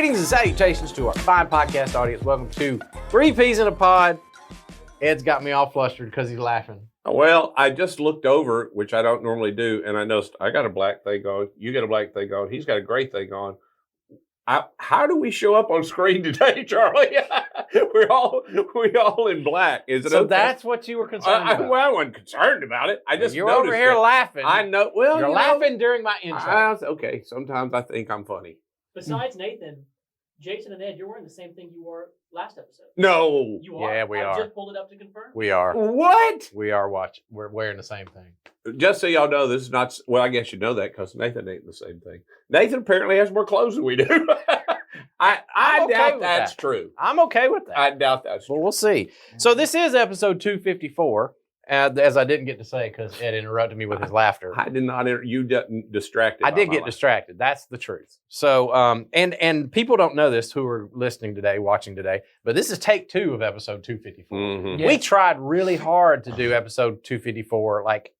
Greetings and salutations to our fine podcast audience. Welcome to Three Peas in a Pod. Ed's got me all flustered because he's laughing. Well, I just looked over, which I don't normally do, and I noticed I got a black thing on. You got a black thing on. He's got a gray thing on. How do we show up on screen today, Charlie? we all in black. Is it so okay? That's what you were concerned about? Well, I wasn't concerned about it. I just you're over here laughing. I know. Well, you're laughing during my intro. Okay, sometimes I think I'm funny. Besides Nathan, Jason and Ed, you're wearing the same thing you wore last episode. No. You are? Yeah, we are. I just pulled it up to confirm. We are. What? We are watching. We're wearing the same thing. Just so y'all know, this is not... Well, I guess you know that because Nathan ain't the same thing. Nathan apparently has more clothes than we do. I doubt that's true. I'm okay with that. I doubt that's true. Well, we'll see. So this is episode 254, as I didn't get to say because Ed interrupted me with his laughter. I did not. You got distracted. I did get distracted. That's the truth. So, and people don't know this who are listening today, watching today, but this is take 2 of episode 254. Mm-hmm. Yeah. We tried really hard to do episode 254 like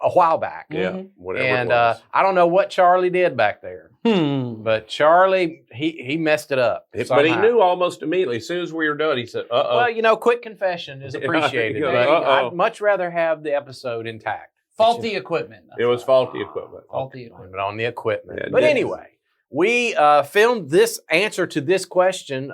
a while back. Yeah, whatever And it was. I don't know what Charlie did back there, but Charlie, he messed it up. But he knew almost immediately. As soon as we were done, he said, uh-oh. Well, quick confession is appreciated. Yeah, but uh-oh. I'd much rather have the episode intact. Faulty equipment. It was faulty equipment. Faulty Blame equipment. it on the equipment. Yeah, but yes. anyway, we filmed this answer to this question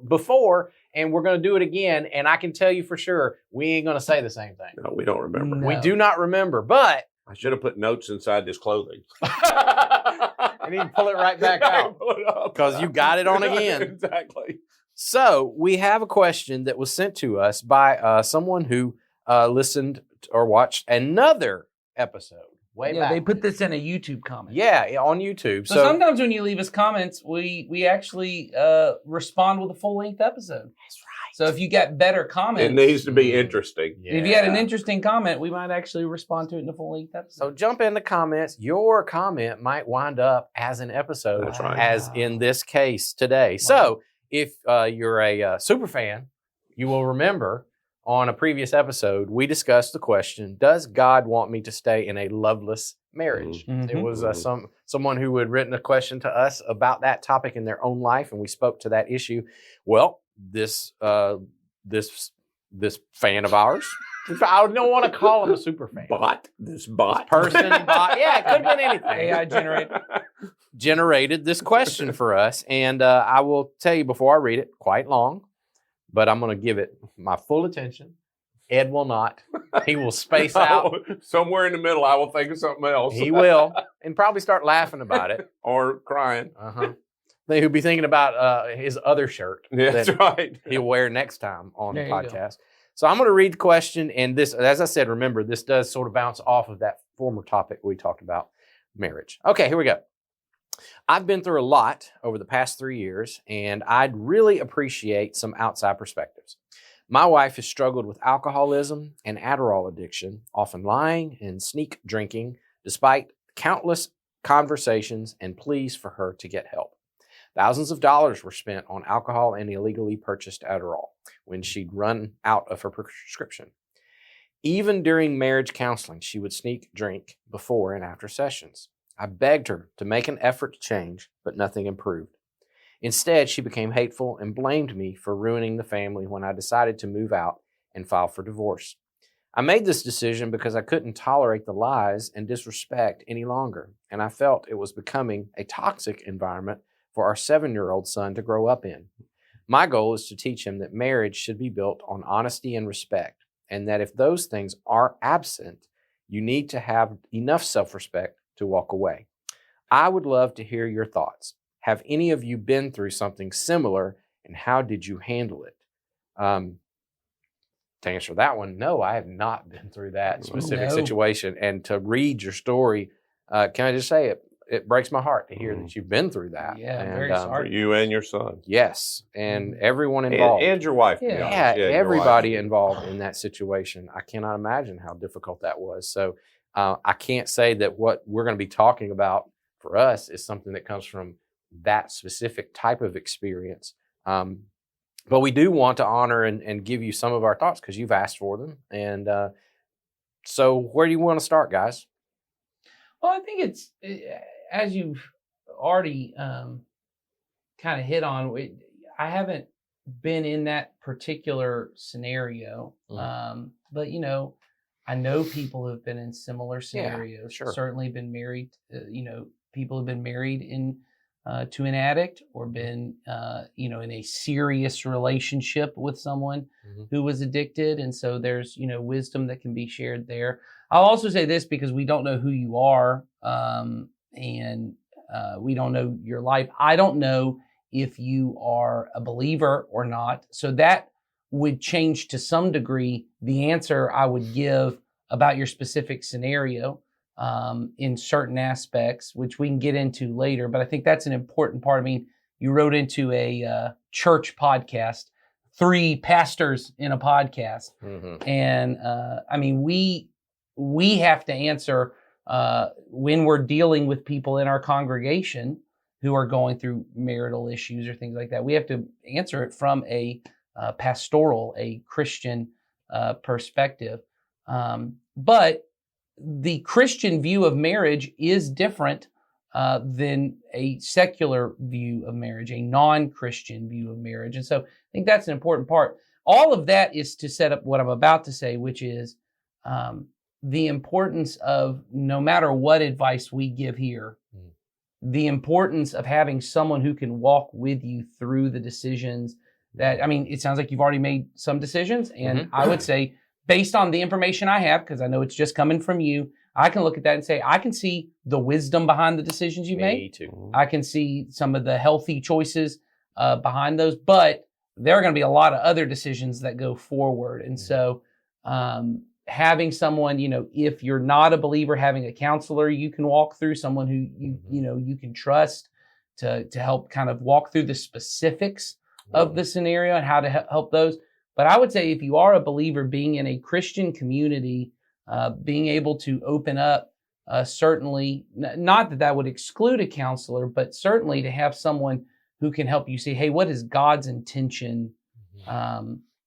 before, and we're going to do it again. And I can tell you for sure, we ain't going to say the same thing. No, we don't remember. No. We do not remember, but I should have put notes inside this clothing. I need to pull it right back out because you got it on again. Exactly. So we have a question that was sent to us by someone who listened or watched another episode way back. They put this in a YouTube comment. Yeah, on YouTube. So sometimes when you leave us comments, we actually respond with a full-length episode. That's right. So if you got better comments, It needs to be interesting. Yeah. if you had an interesting comment, we might actually respond to it in a full-length So episode. jump in the comments. Your comment might wind up as an episode, That's right. as in this case today. So if you're a super fan, you will remember on a previous episode, we discussed the question, does God want me to stay in a loveless marriage? Mhm. It was someone who had written a question to us about that topic in their own life, and we spoke to that issue. Well, this fan of ours, I don't want to call him a super fan. This bot. Person, bot, yeah, it could have been anything. AI generated this question for us, and I will tell you before I read it, quite long, but I'm going to give it my full attention. Ed will not. He will space out. Somewhere in the middle, I will think of something else. He will, and probably start laughing about it. Or crying. Then he'll be thinking about his other shirt Yeah, that's that right. he'll wear next time on the There you go. podcast. So I'm going to read the question, and this, as I said, remember, this does sort of bounce off of that former topic we talked about, marriage. Okay, here we go. I've been through a lot over the past 3 years, and I'd really appreciate some outside perspectives. My wife has struggled with alcoholism and Adderall addiction, often lying and sneak drinking, despite countless conversations and pleas for her to get help. Thousands of dollars were spent on alcohol and illegally purchased Adderall when she'd run out of her prescription. Even during marriage counseling, she would sneak drink before and after sessions. I begged her to make an effort to change, but nothing improved. Instead, she became hateful and blamed me for ruining the family when I decided to move out and file for divorce. I made this decision because I couldn't tolerate the lies and disrespect any longer, and I felt it was becoming a toxic environment for our 7-year-old son to grow up in. My goal is to teach him that marriage should be built on honesty and respect, and that if those things are absent, you need to have enough self-respect to walk away. I would love to hear your thoughts. Have any of you been through something similar, and how did you handle it? To answer that one, no, I have not been through that specific situation. And to read your story, can I just say it breaks my heart to hear that you've been through that. Yeah, and, very For sorry. you and your son. Yes, and everyone involved. And your wife. to be Yeah. honest. Yeah, your everybody wife. involved in that situation. I cannot imagine how difficult that was. So I can't say that what we're going to be talking about for us is something that comes from that specific type of experience. But we do want to honor and give you some of our thoughts because you've asked for them. And so where do you want to start, guys? Well, I think it's, as you've already kind of hit on, I haven't been in that particular scenario, but I know people who've been in similar scenarios. sure. Certainly been married. People have been married to an addict, or been in a serious relationship with someone who was addicted, and so there's wisdom that can be shared there. I'll also say this, because we don't know who you are, and we don't know your life. I don't know if you are a believer or not, so that would change to some degree the answer I would give about your specific scenario in certain aspects, which we can get into later. But I think that's an important part. I mean, you wrote into a church podcast, 3 pastors in a podcast. And I mean, we have to answer when we're dealing with people in our congregation who are going through marital issues or things like that. We have to answer it from a pastoral, a Christian perspective. But the Christian view of marriage is different than a secular view of marriage, a non-Christian view of marriage. And so I think that's an important part. All of that is to set up what I'm about to say, which is the importance of, no matter what advice we give here, the importance of having someone who can walk with you through the decisions that, I mean, it sounds like you've already made some decisions. And I would say, based on the information I have, because I know it's just coming from you, I can look at that and say, I can see the wisdom behind the decisions you made. Me too. I can see some of the healthy choices behind those, but there are going to be a lot of other decisions that go forward. And so having someone, if you're not a believer, having a counselor you can walk through, someone who you can trust to help kind of walk through the specifics of the scenario and how to help those. But I would say, if you are a believer, being in a Christian community, being able to open up, certainly, not that would exclude a counselor, but certainly to have someone who can help you see, hey, what is God's intention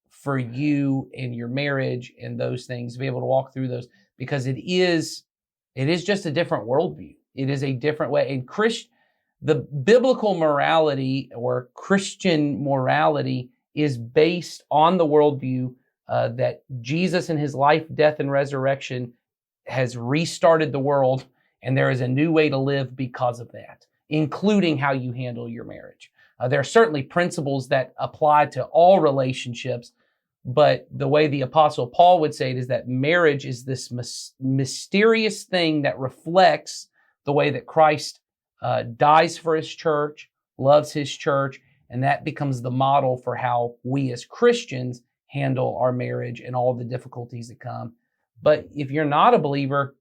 for you and your marriage and those things, to be able to walk through those, because it is just a different worldview. It is a different way. And the biblical morality, or Christian morality, is based on the worldview that Jesus in his life, death, and resurrection has restarted the world, and there is a new way to live because of that, including how you handle your marriage. There are certainly principles that apply to all relationships, but the way the Apostle Paul would say it is that marriage is this mysterious thing that reflects the way that Christ dies for his church, loves his church, and that becomes the model for how we as Christians handle our marriage and all the difficulties that come. But if you're not a believer,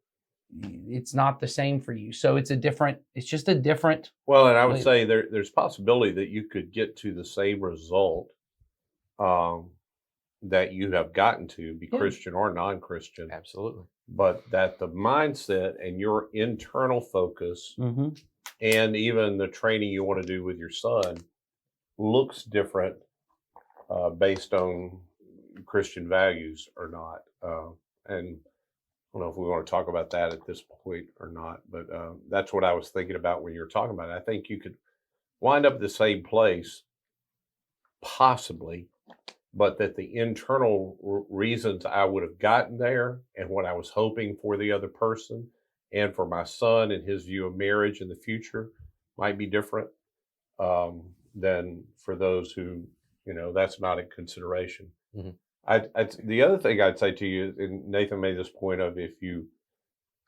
it's not the same for you. So it's just a different. Well, and I would say there's possibility that you could get to the same result that you have gotten to, be Christian or non-Christian. Absolutely. But that the mindset and your internal focus and even the training you want to do with your son looks different based on Christian values or not. And I don't know if we want to talk about that at this point or not, but that's what I was thinking about when you were talking about it. I think you could wind up at the same place, possibly, but that the internal reasons I would have gotten there and what I was hoping for the other person and for my son and his view of marriage in the future might be different than for those who, that's not a consideration. The other thing I'd say to you, and Nathan made this point of,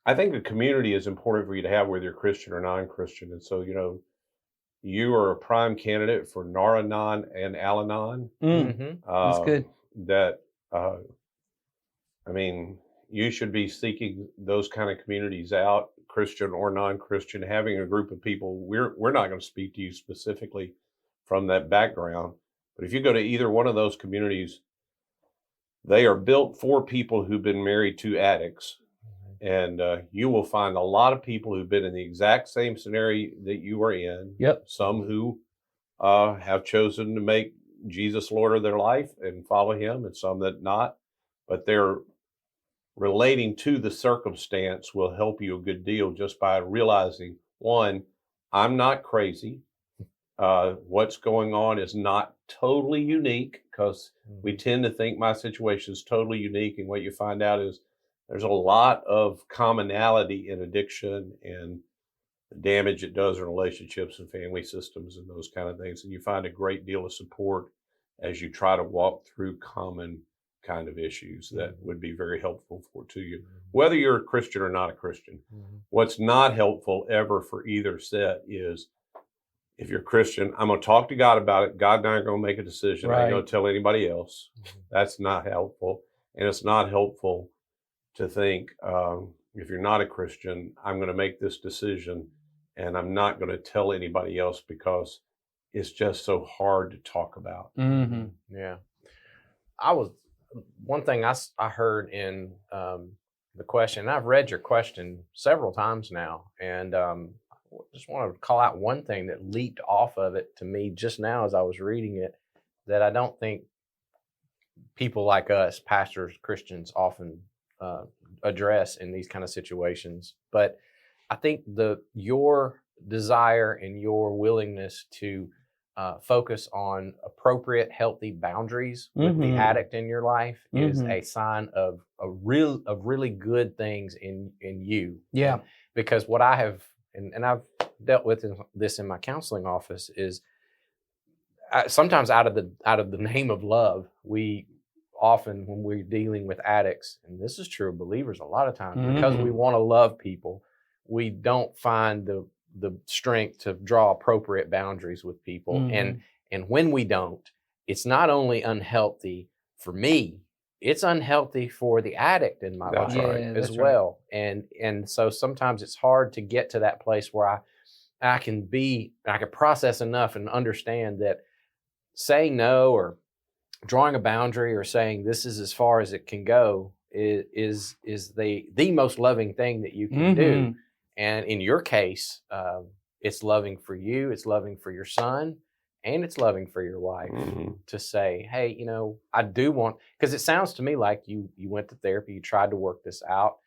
I think a community is important for you to have, whether you're Christian or non-Christian. And so, you are a prime candidate for Naranon and Al-Anon. That's good. You should be seeking those kind of communities out, Christian or non-Christian, having a group of people. We're not going to speak to you specifically from that background, but if you go to either one of those communities, they are built for people who've been married to addicts. And you will find a lot of people who've been in the exact same scenario that you are in. Yep. Some who have chosen to make Jesus Lord of their life and follow him, and some that not. But they're relating to the circumstance will help you a good deal just by realizing, one, I'm not crazy. What's going on is not totally unique, because we tend to think my situation is totally unique. And what you find out is there's a lot of commonality in addiction and the damage it does in relationships and family systems and those kind of things. And you find a great deal of support as you try to walk through common kind of issues that would be very helpful to you, whether you're a Christian or not a Christian. What's not helpful ever for either set is, if you're a Christian, I'm going to talk to God about it. God and I are going to make a decision. I ain't going to tell anybody else. That's not helpful. And it's not helpful to think, if you're not a Christian, I'm going to make this decision and I'm not going to tell anybody else because it's just so hard to talk about. Yeah. One thing I heard in the question, and I've read your question several times now, and just want to call out one thing that leaped off of it to me just now as I was reading it, that I don't think people like us, pastors, Christians, often address in these kind of situations. But I think your desire and your willingness to focus on appropriate, healthy boundaries with the addict in your life is a sign of really good things in you. Yeah. Because what I have, and I've dealt with this in my counseling office, is sometimes out of the name of love, we often, when we're dealing with addicts, and this is true of believers a lot of times, because we want to love people, we don't find the strength to draw appropriate boundaries with people. And when we don't, it's not only unhealthy for me, it's unhealthy for the addict in my life as well. And so sometimes it's hard to get to that place where I can process enough and understand that saying no or drawing a boundary or saying this is as far as it can go is the most loving thing that you can do. And in your case, it's loving for you, it's loving for your son, and it's loving for your wife to say, hey, I do want, because it sounds to me like you went to therapy, you tried to work this out.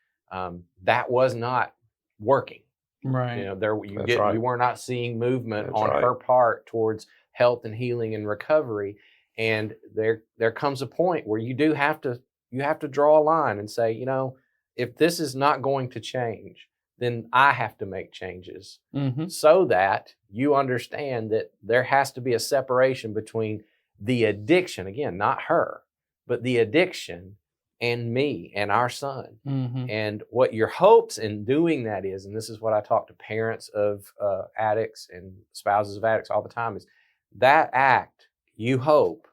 That was not working. Right. You were not seeing movement on her part towards health and healing and recovery. And there comes a point where you have to draw a line and say, if this is not going to change, then I have to make changes so that you understand that there has to be a separation between the addiction, again, not her, but the addiction and me and our son. And what your hopes in doing that is, and this is what I talk to parents of addicts and spouses of addicts all the time, is that act, you hope,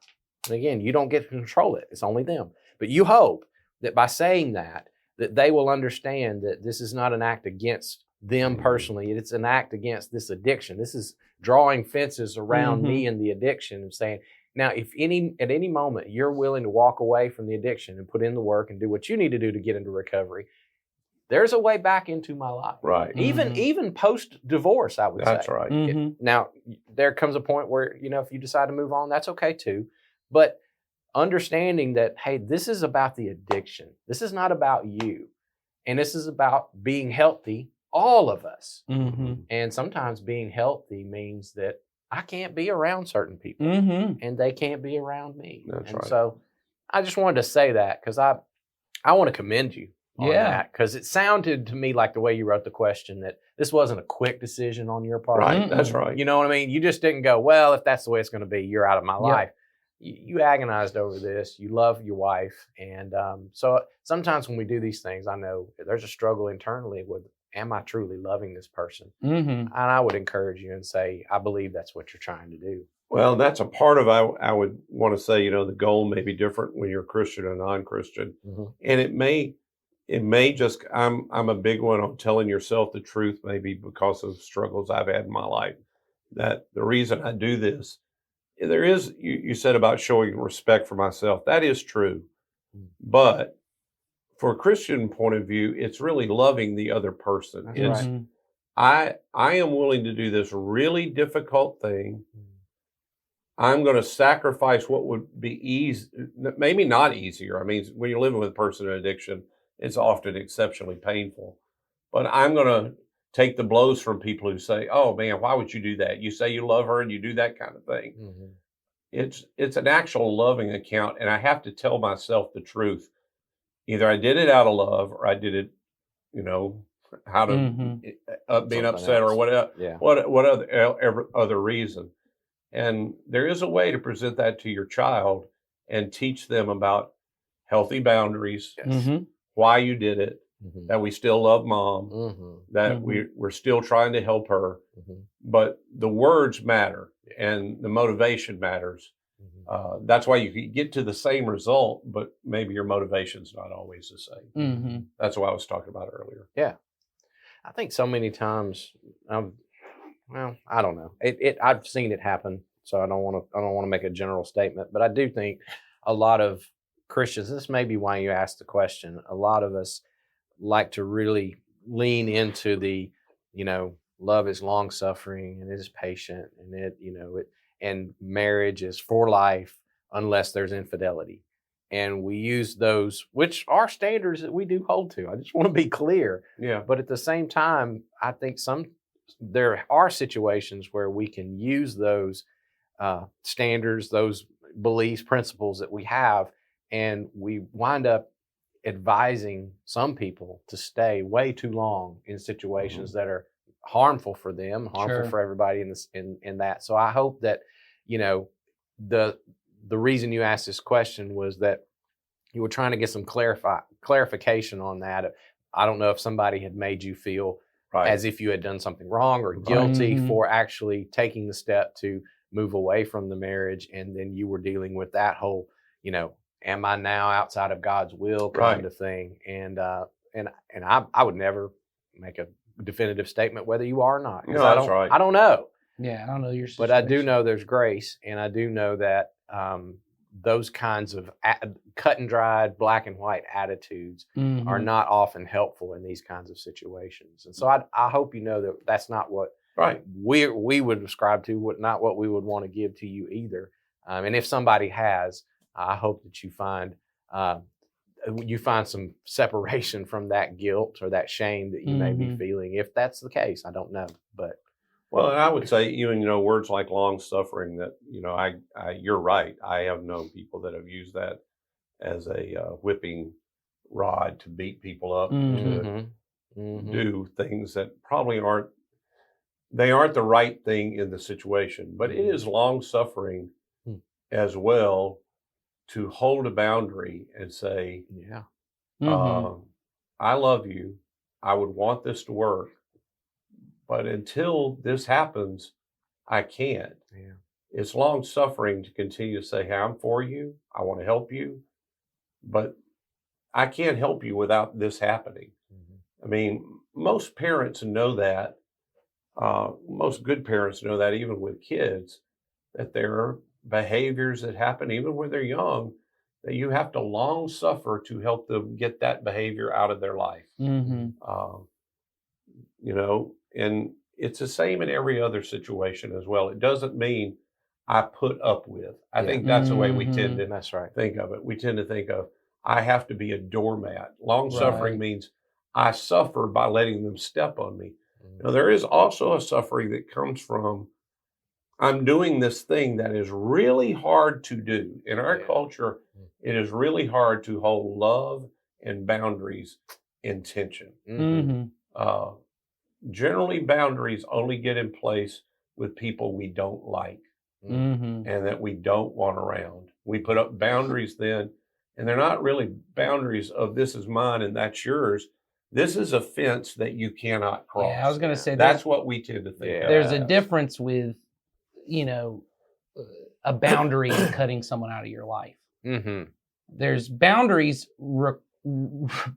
and again, you don't get to control it, it's only them, but you hope that by saying that they will understand that this is not an act against them personally. It's an act against this addiction. This is drawing fences around me and the addiction and saying, now, if at any moment you're willing to walk away from the addiction and put in the work and do what you need to do to get into recovery, there's a way back into my life. Right. Even post-divorce, I would say. That's right. Now, there comes a point where, if you decide to move on, that's okay too. But understanding that, hey, this is about the addiction. This is not about you. And this is about being healthy, all of us. And sometimes being healthy means that I can't be around certain people and they can't be around me. That's and right. So I just wanted to say that because I want to commend you on that, because it sounded to me like the way you wrote the question that this wasn't a quick decision on your part. Right, that's right. You know what I mean? You just didn't go, well, if that's the way it's going to be, you're out of my life. You agonized over this. You love your wife. And so sometimes when we do these things, I know there's a struggle internally with, am I truly loving this person? And I would encourage you and say, I believe that's what you're trying to do. Well, that's a part of, I would want to say, the goal may be different when you're Christian or non-Christian. And it may just, I'm a big one on telling yourself the truth, maybe because of struggles I've had in my life, that the reason I do this, there is, you said about showing respect for myself. That is true. But for a Christian point of view, it's really loving the other person. I am willing to do this really difficult thing. I'm going to sacrifice what would be easy, maybe not easier. I mean, when you're living with a person in addiction, it's often exceptionally painful. But I'm going to take the blows from people who say, "Oh man, why would you do that? You say you love her and you do that kind of thing." Mhm. It's an actual loving account, and I have to tell myself the truth. Either I did it out of love, or I did it, you know, out of Mhm. being Something upset or else. whatever, Yeah. what other reason. And there is a way to present that to your child and teach them about healthy boundaries, Yes. Mhm. why you did it, Mhm. that we still love mom, Mhm. that Mhm. we're still trying to help her, Mhm. but the words matter and the motivation matters. Mhm. That's why you can get to the same result, but maybe your motivation's not always the same. Mhm. That's what I was talking about earlier. Yeah. I think so many times, well, I don't know. I've seen it happen, so I don't want to make a general statement, but I do think a lot of Christians, this may be why you asked the question, a lot of us like to really lean into the, love is long suffering and it is patient and and marriage is for life unless there's infidelity. And we use those, which are standards that we do hold to. I just want to be clear. Yeah. But at the same time, I think there are situations where we can use those standards, those beliefs, principles that we have, and we wind up advising some people to stay way too long in situations that are harmful for them, harmful Sure. for everybody in that. So I hope that, you know, the the reason you asked this question was that you were trying to get some clarification on that. I don't know if somebody had made you feel Right. as if you had done something wrong or Right. guilty Mhm. for actually taking the step to move away from the marriage, and then you were dealing with that whole, am I now outside of God's will kind Right. of thing. And I would never make a definitive statement whether you are or not, because No, that's right. I don't know. Yeah, I don't know your But situation. I do know there's grace, and I do know that those kinds of cut and dried, black and white attitudes are Mhm. not often helpful in these kinds of situations. And so I hope you know that that's not what Right. we would ascribe to, not what we would want to give to you either. And if somebody has, I hope that you find some separation from that guilt or that shame that you may be Mhm. feeling. If that's the case, I don't know, but Well, and I would say even, words like long suffering that, you're right. I have known people that have used that as a whipping rod to beat people up, Mhm. to Mhm. do things that probably aren't the right thing in the situation. But it is long suffering Mm. as well to hold a boundary and say, Yeah. Mhm. I love you. I would want this to work. But until this happens, I can't. Yeah. It's long suffering to continue to say, "Hey, I'm for you. I want to help you, but I can't help you without this happening." Mhm. I mean, most parents know that. Most good parents know that, even with kids, that there are behaviors that happen even when they're young that you have to long suffer to help them get that behavior out of their life. Mhm. Um, and it's the same in every other situation as well. It doesn't mean I put up with. I Yeah. think that's the way we tend Mhm. to That's right. think of it. We tend to think of, I have to be a doormat. Long suffering Right. means I suffer by letting them step on me. Mhm. There is also a suffering that comes from, I'm doing this thing that is really hard to do. In our Yeah. culture, it is really hard to hold love and boundaries in tension. Mhm. Mhm. Uh, Generally, boundaries only get in place with people we don't like Mhm. Mhm. and that we don't want around. We put up boundaries then, and they're not really boundaries of this is mine and that's yours. This is a fence that you cannot cross. Yeah, I was going to say That's what we tend to think. Yeah. of there's it a as. difference with, you know, a boundary and cutting someone out of your life. Mhm. There's boundaries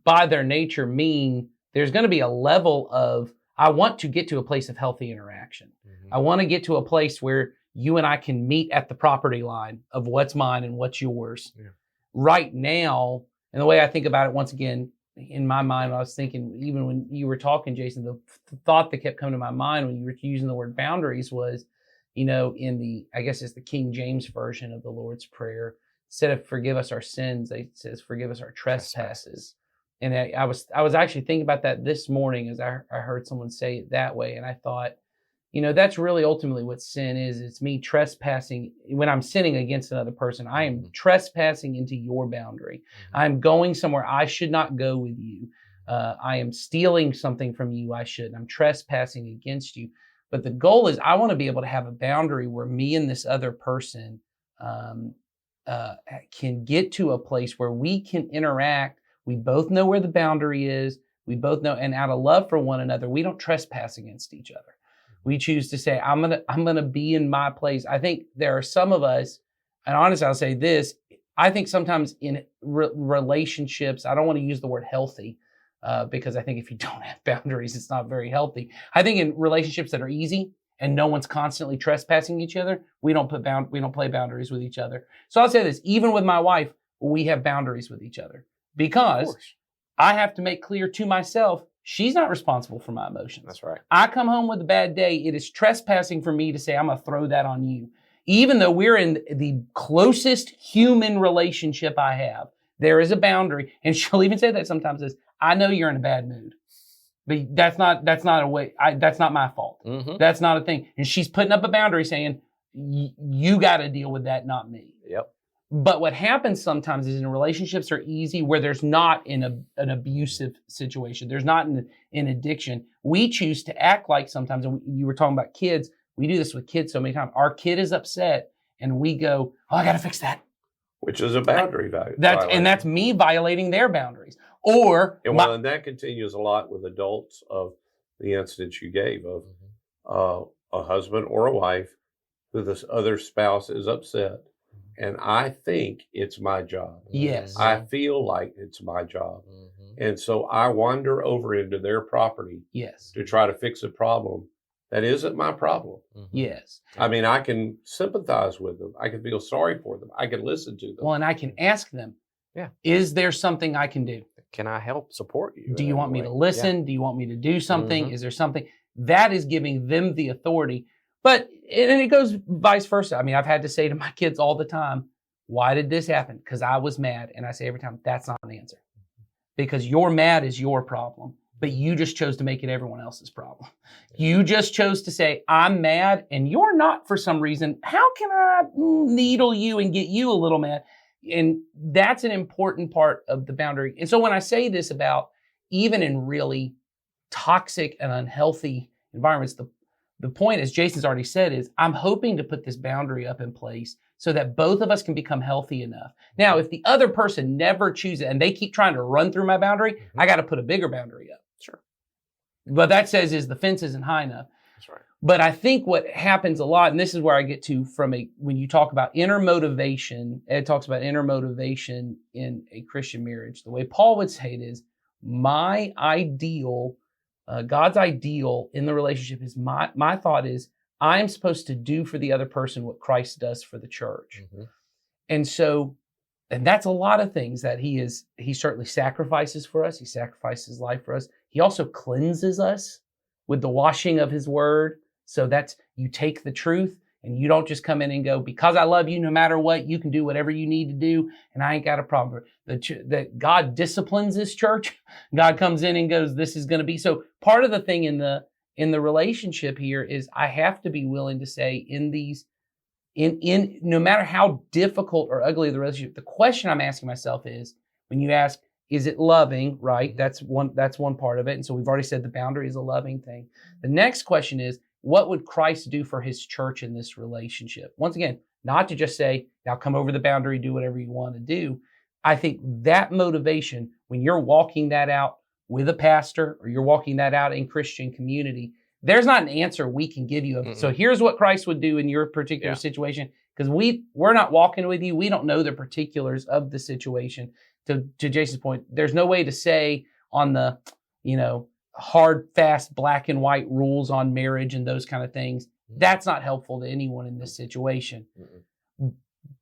by their nature mean there's going to be a level of, I want to get to a place of healthy interaction. Mhm. I want to get to a place where you and I can meet at the property line of what's mine and what's yours. Yeah. Right now, and the way I think about it, once again, in my mind, I was thinking, even when you were talking, Jason, the thought that kept coming to my mind when you were using the word boundaries was, in the, I guess it's the King James version of the Lord's Prayer, instead of forgive us our sins, it says forgive us our trespasses. And I was actually thinking about that this morning as I heard someone say it that way. And I thought, that's really ultimately what sin is. It's me trespassing. When I'm sinning against another person, I am trespassing into your boundary. I'm going somewhere I should not go with you. I am stealing something from you I shouldn't. I'm trespassing against you. But the goal is I want to be able to have a boundary where me and this other person can get to a place where we can interact. We both know where the boundary is. We both know, and out of love for one another, we don't trespass against each other. We choose to say, I'm gonna be in my place. I think there are some of us, and honestly, I'll say this, I think sometimes in relationships, I don't want to use the word healthy, because I think if you don't have boundaries, it's not very healthy. I think in relationships that are easy and no one's constantly trespassing each other, we don't play boundaries with each other. So I'll say this, even with my wife, we have boundaries with each other because I have to make clear to myself, she's not responsible for my emotions. That's right. I come home with a bad day. It is trespassing for me to say, I'm going to throw that on you. Even though we're in the closest human relationship I have, there is a boundary. And she'll even say that sometimes is, I know you're in a bad mood, but that's not a way. That's not my fault. Mm-hmm. That's not a thing. And she's putting up a boundary saying, you got to deal with that, not me. Yep. But what happens sometimes is in relationships are easy where there's not an abusive situation. There's not an addiction. We choose to act like sometimes, and you were talking about kids. We do this with kids so many times. Our kid is upset and we go, oh, I got to fix that. Which is a boundary value. That's me violating their boundaries. Or and that continues a lot with adults of the instance you gave of a husband or a wife who this other spouse is upset. And I think it's my job. Yes. I feel like it's my job. And so I wander over into their property to try to fix a problem that isn't my problem. Yes. I mean, I can sympathize with them. I can feel sorry for them. I can listen to them. Well, and I can ask them, is there something I can do? Can I help support you? Do you want me to listen? Yeah. Do you want me to do something? Is there something? That is giving them the authority. But, and it goes vice versa. I mean, I've had to say to my kids all the time, why did this happen? Because I was mad. And I say every time, that's not an answer. Because you're mad is your problem. But you just chose to make it everyone else's problem. You just chose to say, I'm mad and you're not for some reason. How can I needle you and get you a little mad? And that's an important part of the boundary. And so when I say this about even in really toxic and unhealthy environments, the point, as Jason's already said, is I'm hoping to put this boundary up in place so that both of us can become healthy enough. Now, if the other person never chooses and they keep trying to run through my boundary, I got to put a bigger boundary up. Sure. But that says is the fence isn't high enough. That's right. But I think what happens a lot, and this is where I get to when you talk about inner motivation, Ed talks about inner motivation in a Christian marriage. The way Paul would say it is, my ideal, God's ideal in the relationship is my thought is, I'm supposed to do for the other person what Christ does for the church. And so, and that's a lot of things that he certainly sacrifices for us. He sacrifices his life for us. He also cleanses us with the washing of his word. So that's, you take the truth and you don't just come in and go, because I love you, no matter what, you can do whatever you need to do. And I ain't got a problem. That God disciplines this church. God comes in and goes, this is going to be. So part of the thing in the relationship here is I have to be willing to say in no matter how difficult or ugly the relationship, the question I'm asking myself is, when you ask, is it loving, right? That's one part of it. And so we've already said the boundary is a loving thing. The next question is, what would Christ do for his church in this relationship? Once again, not to just say, now come over the boundary, do whatever you want to do. I think that motivation, when you're walking that out with a pastor or you're walking that out in Christian community, there's not an answer we can give you. So here's what Christ would do in your particular situation, because we're not walking with you. We don't know the particulars of the situation. To Jason's point, there's no way to say on the, hard, fast, black and white rules on marriage and those kind of things. That's not helpful to anyone in this situation.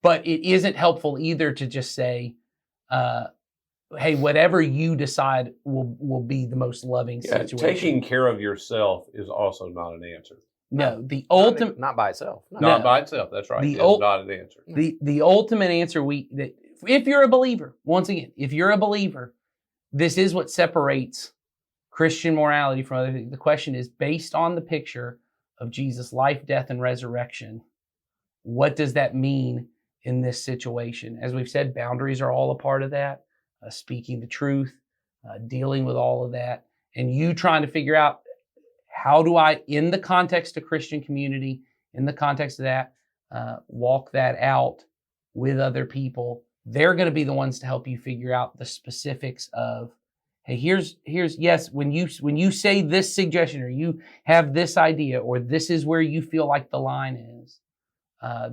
But it isn't helpful either to just say, hey, whatever you decide will be the most loving situation. Taking care of yourself is also not an answer. No, the ultimate, not by itself. Not by itself. That's right. It's not an answer. The ultimate answer if you're a believer, once again, if you're a believer, this is what separates Christian morality from other things. The question is, based on the picture of Jesus' life, death, and resurrection, what does that mean in this situation? As we've said, boundaries are all a part of that. Speaking the truth, dealing with all of that, and you trying to figure out, how do I, in the context of Christian community, in the context of that, walk that out with other people? They're going to be the ones to help you figure out the specifics of, hey, here's yes, when you say this suggestion, or you have this idea, or this is where you feel like the line is,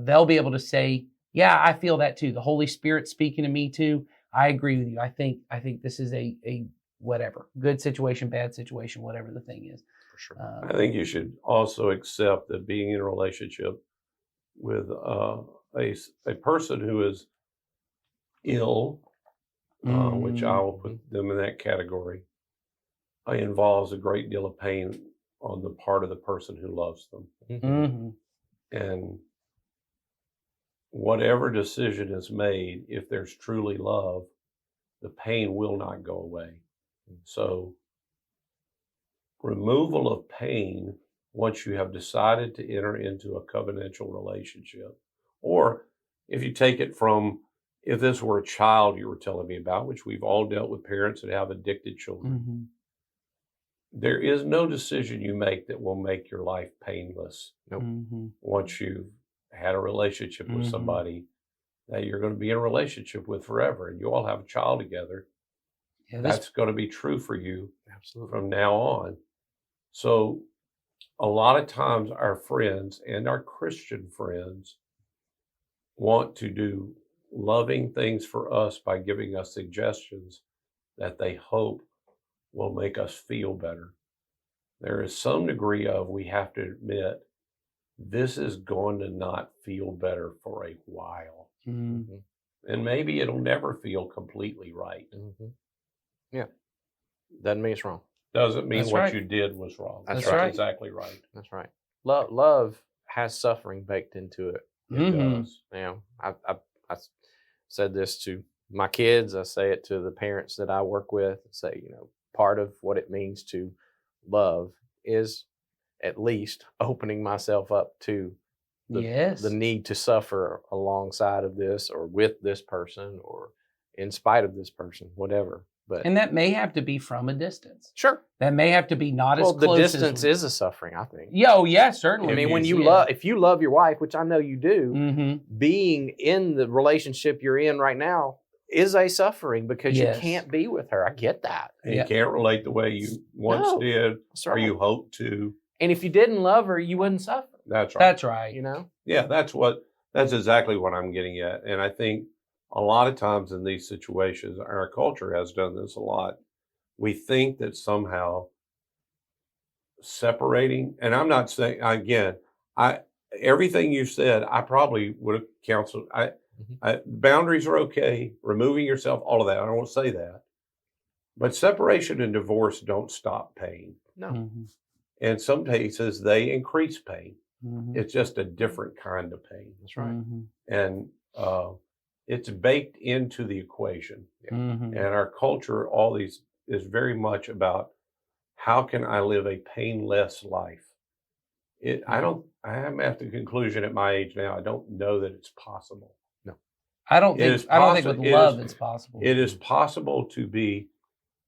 they'll be able to say, yeah, I feel that too. The Holy Spirit speaking to me too. I agree with you. I think this is a whatever, good situation, bad situation, whatever the thing is. For sure. I think you should also accept that being in a relationship with a person who is ill, which I will put them in that category, involves a great deal of pain on the part of the person who loves them. Mm-hmm. And whatever decision is made, if there's truly love, the pain will not go away. So removal of pain, once you have decided to enter into a covenantal relationship, or if you take it from, if this were a child you were telling me about, which we've all dealt with parents that have addicted children, Mm-hmm. there is no decision you make that will make your life painless. Nope. Mm-hmm. Once you've had a relationship with somebody that you're going to be in a relationship with forever, and you all have a child together, Yeah, that's going to be true for you Absolutely. from now on. So a lot of times our friends and our Christian friends want to do loving things for us by giving us suggestions that they hope will make us feel better. There is some degree of, we have to admit, this is going to not feel better for a while. Mm-hmm. And maybe it'll never feel completely right. Mm-hmm. Yeah. Doesn't mean it's wrong. Doesn't mean That's what right. you did was wrong. That's That's right. exactly right. That's right. Love has suffering baked into it. It Mm-hmm. does. You know, I said this to my kids. I say it to the parents that I work with. I say, you know, part of what it means to love is at least opening myself up to the need to suffer alongside of this, or with this person, or in spite of this person, whatever. But And that may have to be from a distance. sure, That may have to be not well, as close the distance as, is a suffering, I think. Yeah, oh yeah, certainly. I mean, If when you- you love, if you love your wife, which I know you do, Mm-hmm. being in the relationship you're in right now is a suffering, because Yes. you can't be with her. I get that. And Yeah. you can't relate the way you once No. did, That's or right. you hoped to. And if you didn't love her, you wouldn't suffer. That's right. That's right. You know? Yeah, that's exactly what I'm getting at. And I think a lot of times in these situations, our culture has done this a lot. We think that somehow separating, and I'm not saying, again, everything you said, I probably would have counseled. Boundaries are okay, removing yourself, all of that. I don't want to say that. But separation and divorce don't stop pain. No. Mm-hmm. In some cases, they increase pain. Mm-hmm. It's just a different kind of pain. That's right. Mm-hmm. And it's baked into the equation. Mm-hmm. And our culture, all these, is very much about, how can I live a painless life? I'm at the conclusion at my age now, I don't know that it's possible. I don't think with love it's possible. It is possible to be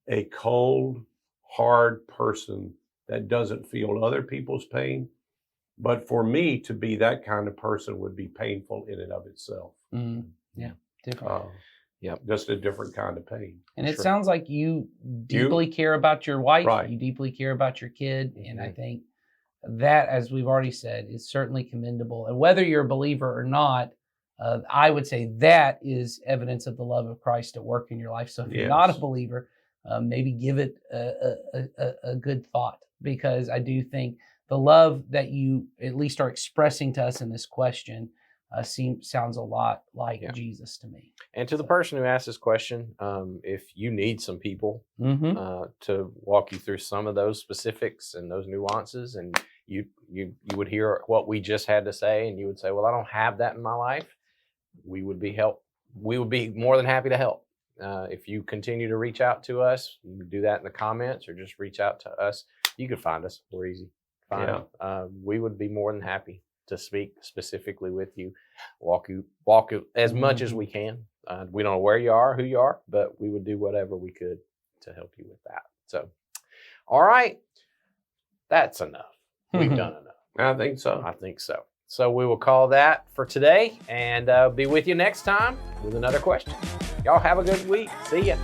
a cold, hard person that doesn't feel other people's pain. But for me to be that kind of person would be painful in and of itself. Mm-hmm. Yeah, different. Just a different kind of pain. And it Sure. sounds like you deeply care about your wife. Right. You deeply care about your kid. And I Mhm. think that, as we've already said, is certainly commendable. And whether you're a believer or not, I would say that is evidence of the love of Christ at work in your life. So if you're not a Yes. believer, maybe give it a good thought, because I do think the love that you at least are expressing to us in this question sounds a lot like Yeah. Jesus to me. And to the person who asked this question, if you need some people Mm-hmm. to walk you through some of those specifics and those nuances, and you would hear what we just had to say, and you would say, well, I don't have that in my life, we would be more than happy to help. If you continue to reach out to us, you can do that in the comments or just reach out to us. You can find us. We're easy. We would be more than happy to speak specifically with you, walk you as much as we can. We don't know where you are, who you are, but we would do whatever we could to help you with that. So, all right, that's enough. We've done enough. I think so. I think so. So we will call that for today, and be with you next time with another question. Y'all have a good week. See ya.